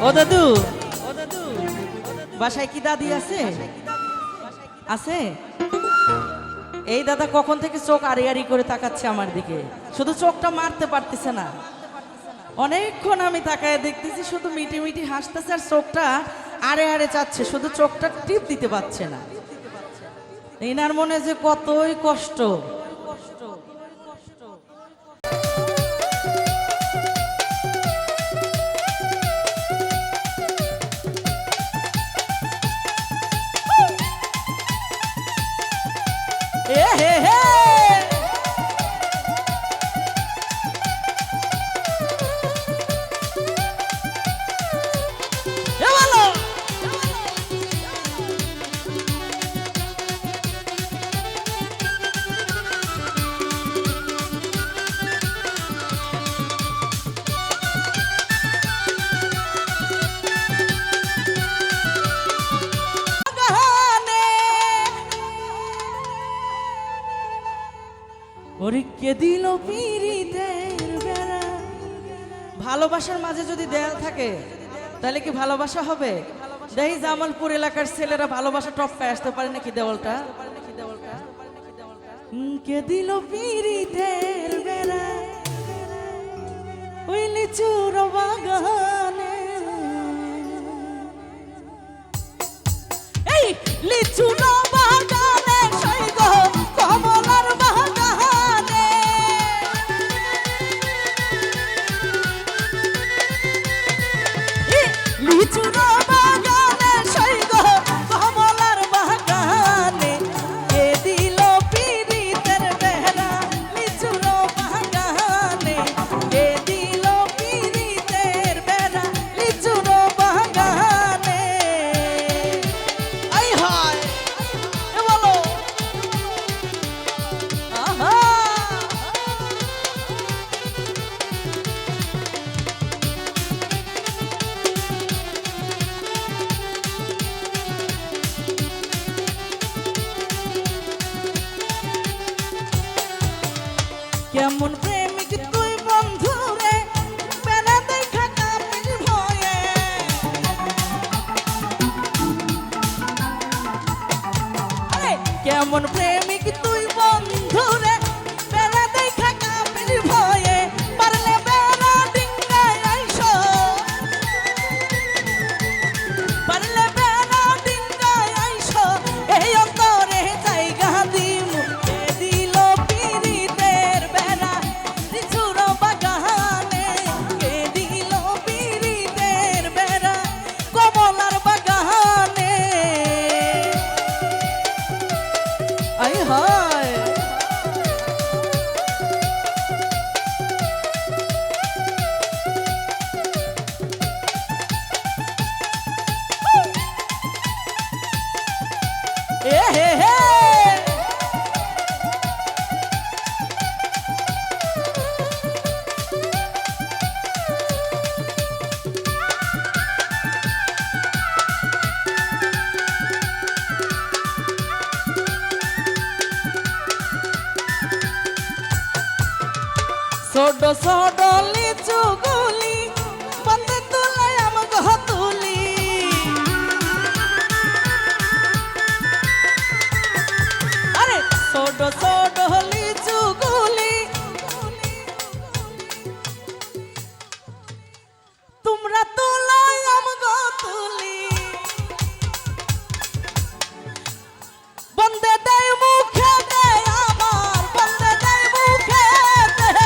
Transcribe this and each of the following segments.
ও দাদু, ও দাদু, বাসায় কি দাদি আছে? আছে? এই দাদা কখন থেকে চোখ আড়ি আড়ি করে তাকাচ্ছে আমার দিকে, শুধু চোখটা মারতে পারতেছে না। অনেকক্ষণ আমি তাকায় দেখতেছি, শুধু মিটি মিটি হাসতেছে আর চোখটা আড়ে আড়ে চাচ্ছে, শুধু চোখটা টিপ দিতে পারছে না। এনার মনে যে কতই কষ্ট। দিল পিরিতের বেড়া। ভালোবাসার মাঝে যদি দেয়াল থাকে তাহলে কি ভালোবাসা হবে? দেখি জামালপুর এলাকার ছেলেরা ভালোবাসা টপকায় আসতে পারে নাকি দেওয়ালটা? কে দিল পিরিতের বেড়া ওই লিচুর বাগানে, এই লিচুর বাগানে সৈগ কমলার বাগানে, লিচুর বাগানে সৈগ কমলার বাগানে, কে দিল পিরিতের বেড়া লিচুর বাগানে, কে দিল পিরিতের বেড়া লিচুর বাগানে। আই হায় এ বলো আহা কেমন প্রেমিক তুই বন্ধু রে, বেলা দেখা কাপের ভয়ে, আরে কেমন প্রেমিক তুই বন্ধু রে, বেলা দেখা কাপের ভয়ে, পারলে বেলা ডিঙ্গায় আইসো, পারলে বেলা ডিঙ্গায় আইসো, এই অন্তরে জায়গা দিমু, কে দিল পিরিতের বেড়া লিচুর বাগানে, কে দিল পিরিতের বেড়া কমলার বাগানে। আই হায় এ হে হে ছোট ছোট লিচু গুলি বন্ধে তুলে আমাকে তুলি, আরে ছোট ছোট লিচু গুলি তোমরা তুলাই আমাকে তুলি, বন্ধে দেয় মুখে দেয় আমার, বন্ধে দেয় মুখে দেয়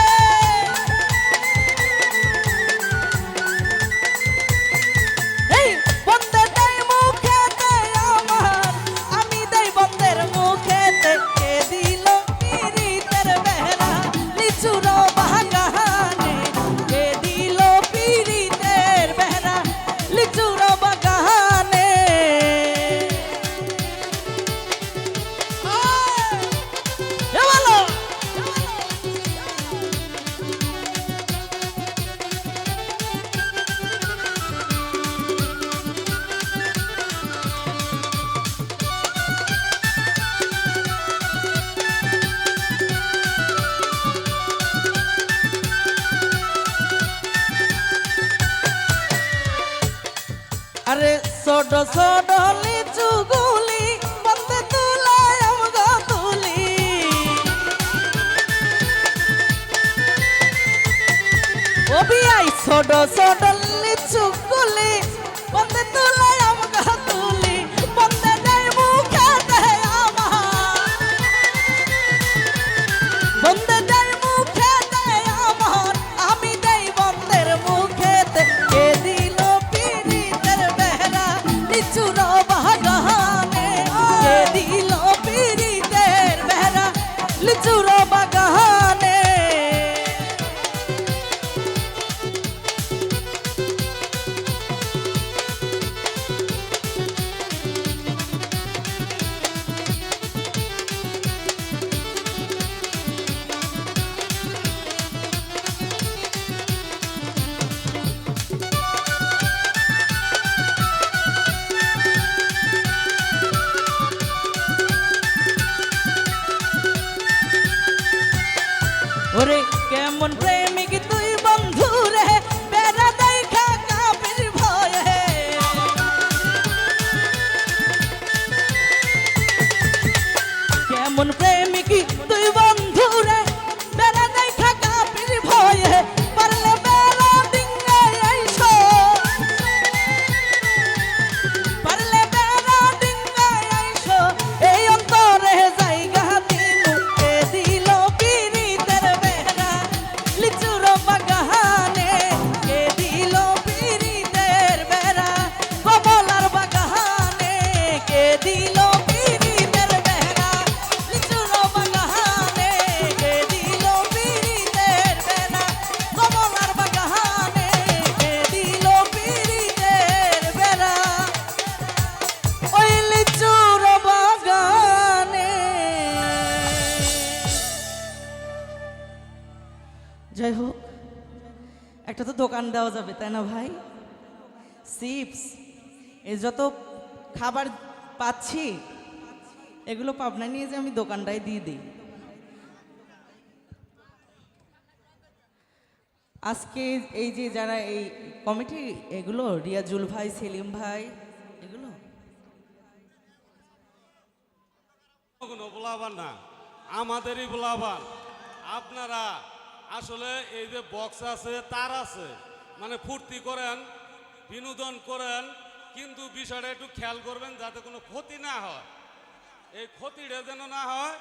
আরে ছোট ছোট লিচু গুলি বন্ধে তুলায় আমগো তুলি ও বিয়াই ছোট ছোট লিচু গুলি বন্ধে তুলায় আমগো তুলি বন্ধে দেয় মুখে দেয় আমার বন্ধে দেয় মুখে দেয় আমার আমি দেই বন্ধের মুখেতে কে দিল পিরিতের বেহরা লিচুর বাগানে কে দিল পিরিতের বেহরা লিচুর বাগানে ওরে কেমন প্রেমিক তুই বন্ধু রে বেড়া দেখা কাপের ভয়ে কেমন প্রেমিক তুই বন্ধু রে বেড়া দেখা কাপের ভয়ে পারলে বেড়া ডিঙ্গে আইসো পারলে বেড়া ডিঙ্গে আইসো এই অন্তরে জায়গা দিনু কে দিল পিরিতের বেহরা লিচুর বাগানে কে দিল পিরিতের বেহরা কমলার বাগানে কে দিল পিরিতের বেহরা লিচুর বাগানে কে দিল পিরিতের বেহরা কমলার বাগানে কে দিল পিরিতের বেহরা ওই লিচুর বাগানে যাই হোক একটা তো দোকান দেওয়া যাবে তাই না ভাই চিপস এই যত খাবার পাচ্ছি এগুলো পাবনা নিয়ে যে আমি দোকানটায় দিয়ে দিই আজকে এই যে যারা এই কমিটি এগুলো রিয়াজুল ভাই সেলিম ভাই এগুলো কোনো বলাবান না আমাদেরই বলাবান আপনারা আসলে এই যে বক্স আছে তার আছে মানে ফুর্তি করেন বিনোদন করেন কিন্তু বিষয়টা একটু খেয়াল করবেন যাতে কোনো ক্ষতি না হয় এই ক্ষতিটা যেন না হয়